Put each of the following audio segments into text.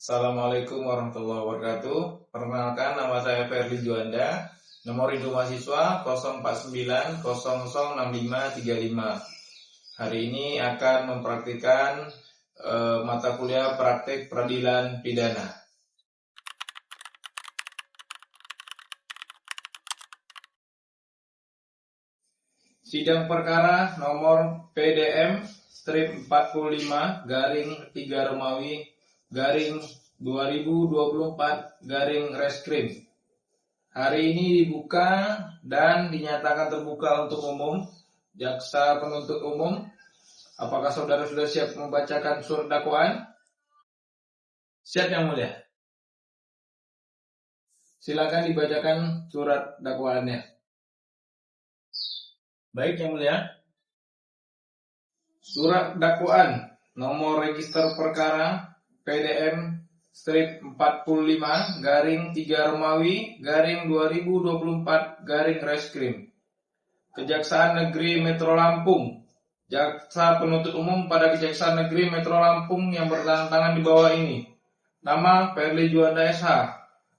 Assalamualaikum warahmatullahi wabarakatuh. Perkenalkan, nama saya Ferdi Juanda. Nomor induk mahasiswa 049006535. Hari ini akan mempraktikkan mata kuliah praktik peradilan pidana. Sidang perkara nomor PDM strip 45 garing 3 Romawi garing 2024 garing Reskrim. Hari ini dibuka dan dinyatakan terbuka untuk umum. Jaksa penuntut umum, apakah saudara sudah siap membacakan surat dakwaan? Siap, Yang Mulia. Silakan dibacakan surat dakwaannya. Baik, Yang Mulia. Surat dakwaan nomor register perkara PDM strip 45 garing 3 Romawi garing 2024 garing Reskrim. Kejaksaan Negeri Metro Lampung. Jaksa penuntut umum pada Kejaksaan Negeri Metro Lampung yang bertangan di bawah ini. Nama Ferdi Juanda SH.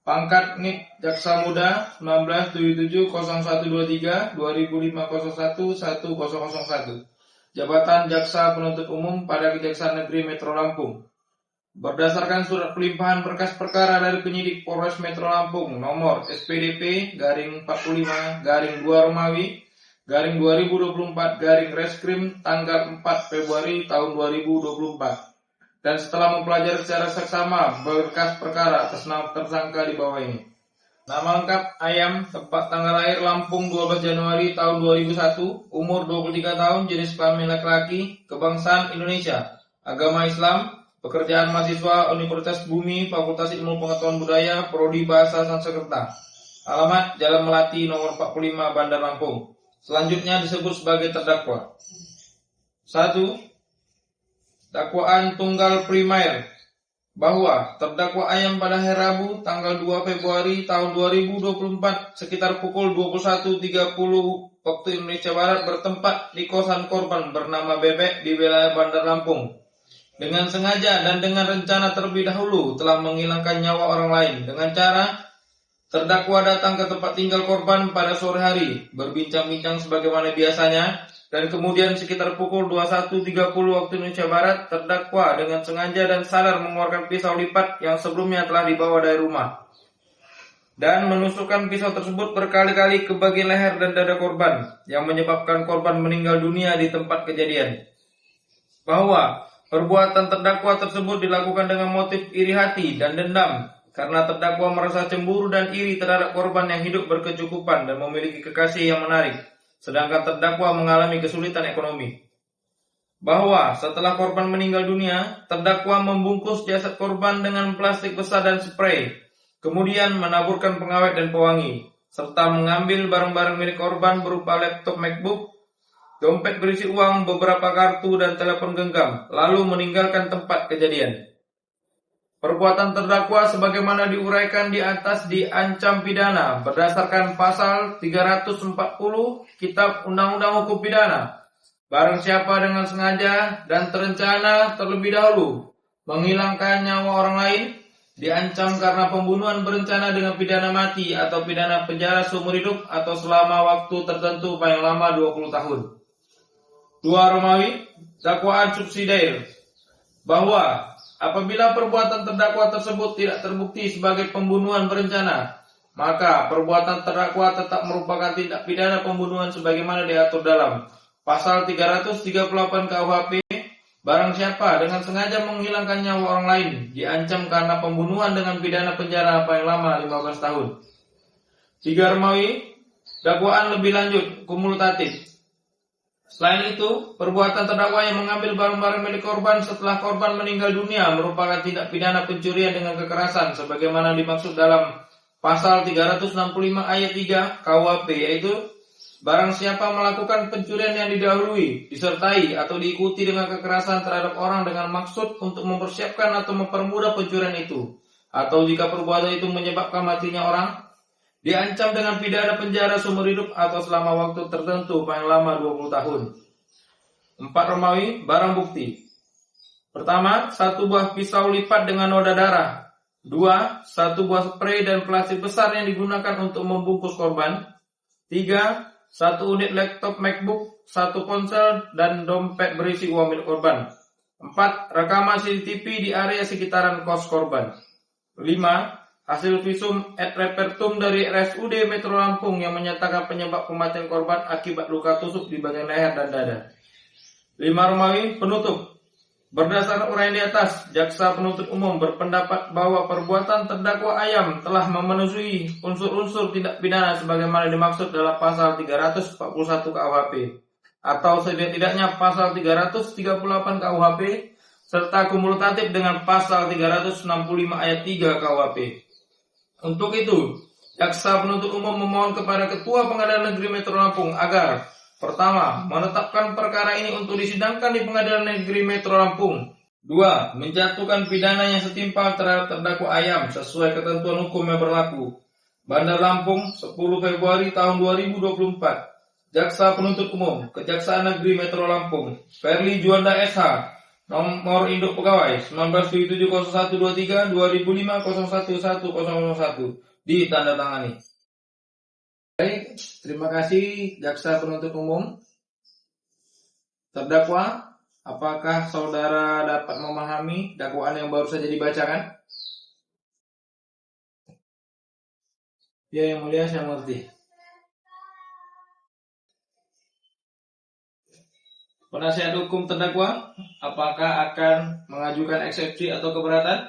Pangkat NIP Jaksa Muda 19770123 2005011001. Jabatan Jaksa Penuntut Umum pada Kejaksaan Negeri Metro Lampung. Berdasarkan surat pelimpahan berkas perkara dari penyidik Polres Metro Lampung nomor SPDP garing 45 garing 2 Romawi garing 2024 garing Reskrim tanggal 4 Februari tahun 2024. Dan setelah mempelajari secara seksama berkas perkara atas nama tersangka di bawah ini. Nama lengkap Ayam, tempat tanggal lahir Lampung 12 Januari tahun 2001, umur 23 tahun, jenis kelamin laki-laki, kebangsaan Indonesia, agama Islam, pekerjaan mahasiswa Universitas Bumi, Fakultas Ilmu Pengetahuan Budaya, Prodi Bahasa Sanskerta. Alamat Jalan Melati nomor 45 Bandar Lampung. Selanjutnya disebut sebagai terdakwa. 1. Dakwaan tunggal primer bahwa terdakwa Ayam pada hari Rabu tanggal 2 Februari tahun 2024 sekitar pukul 21.30 waktu Indonesia Barat bertempat di kosan korban bernama Bebek di wilayah Bandar Lampung. Dengan sengaja dan dengan rencana terlebih dahulu telah menghilangkan nyawa orang lain dengan cara terdakwa datang ke tempat tinggal korban pada sore hari, berbincang-bincang sebagaimana biasanya, dan kemudian sekitar pukul 21.30 waktu Indonesia Barat, terdakwa dengan sengaja dan sadar mengeluarkan pisau lipat yang sebelumnya telah dibawa dari rumah dan menusukkan pisau tersebut berkali-kali ke bagian leher dan dada korban yang menyebabkan korban meninggal dunia di tempat kejadian. Bahwa perbuatan terdakwa tersebut dilakukan dengan motif iri hati dan dendam karena terdakwa merasa cemburu dan iri terhadap korban yang hidup berkecukupan dan memiliki kekasih yang menarik, sedangkan terdakwa mengalami kesulitan ekonomi. Bahwa setelah korban meninggal dunia, terdakwa membungkus jasad korban dengan plastik besar dan spray, kemudian menaburkan pengawet dan pewangi, serta mengambil barang-barang milik korban berupa laptop MacBook, dompet berisi uang, beberapa kartu, dan telepon genggam, lalu meninggalkan tempat kejadian. Perbuatan terdakwa sebagaimana diuraikan di atas diancam pidana berdasarkan pasal 340 Kitab Undang-Undang Hukum Pidana. Barang siapa dengan sengaja dan terencana terlebih dahulu menghilangkan nyawa orang lain diancam karena pembunuhan berencana dengan pidana mati atau pidana penjara seumur hidup atau selama waktu tertentu paling lama 20 tahun. 2 Romawi, dakwaan subsidiar bahwa apabila perbuatan terdakwa tersebut tidak terbukti sebagai pembunuhan berencana, maka perbuatan terdakwa tetap merupakan tindak pidana pembunuhan sebagaimana diatur dalam pasal 338 KUHP. Barang siapa dengan sengaja menghilangkan nyawa orang lain diancam karena pembunuhan dengan pidana penjara paling lama 15 tahun. 3 Romawi, dakwaan lebih lanjut kumulatif. Selain itu, perbuatan terdakwa yang mengambil barang-barang milik korban setelah korban meninggal dunia merupakan tindak pidana pencurian dengan kekerasan sebagaimana dimaksud dalam pasal 365 ayat 3 KUHP, yaitu barang siapa melakukan pencurian yang didahului, disertai atau diikuti dengan kekerasan terhadap orang dengan maksud untuk mempersiapkan atau mempermudah pencurian itu, atau jika perbuatan itu menyebabkan matinya orang, diancam dengan pidana penjara seumur hidup atau selama waktu tertentu paling lama 20 tahun. 4 Romawi, barang bukti. Pertama, 1 buah pisau lipat dengan noda darah. 2, 1 buah spray dan plastik besar yang digunakan untuk membungkus korban. 3, 1 unit laptop MacBook, 1 ponsel, dan dompet berisi uang milik korban. 4, rekaman CCTV di area sekitaran kos korban. 5, hasil visum et repertum dari RSUD Metro Lampung yang menyatakan penyebab kematian korban akibat luka tusuk di bagian leher dan dada. 5 Romawi, penutup. Berdasarkan uraian di atas, jaksa penuntut umum berpendapat bahwa perbuatan terdakwa Ayam telah memenuhi unsur-unsur tindak pidana sebagaimana dimaksud dalam pasal 341 KUHP atau setidak-tidaknya pasal 338 KUHP serta kumulatif dengan pasal 365 ayat 3 KUHP. Untuk itu, jaksa penuntut umum memohon kepada Ketua Pengadilan Negeri Metro Lampung agar: pertama, menetapkan perkara ini untuk disidangkan di Pengadilan Negeri Metro Lampung. 2, menjatuhkan pidana yang setimpal terhadap terdakwa Ayam sesuai ketentuan hukum yang berlaku. Bandar Lampung, 10 Februari tahun 2024. Jaksa penuntut umum, Kejaksaan Negeri Metro Lampung, Perli Juanda SH, nomor induk pegawai 19770123 2005 011001, ditandatangani. Baik, terima kasih jaksa penuntut umum. Terdakwa, apakah saudara dapat memahami dakwaan yang baru saja dibacakan? Ya, yang mulia, saya mengerti. Penasihat hukum terdakwa, apakah akan mengajukan eksepsi atau keberatan?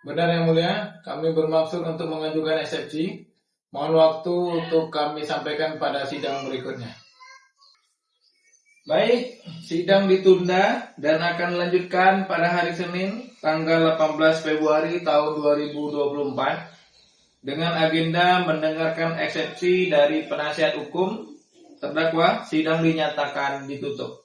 Benar yang mulia, kami bermaksud untuk mengajukan eksepsi. Mohon waktu untuk kami sampaikan pada sidang berikutnya. Baik, sidang ditunda dan akan dilanjutkan pada hari Senin tanggal 18 Februari tahun 2024 dengan agenda mendengarkan eksepsi dari penasihat hukum terdakwa. Sidang dinyatakan ditutup.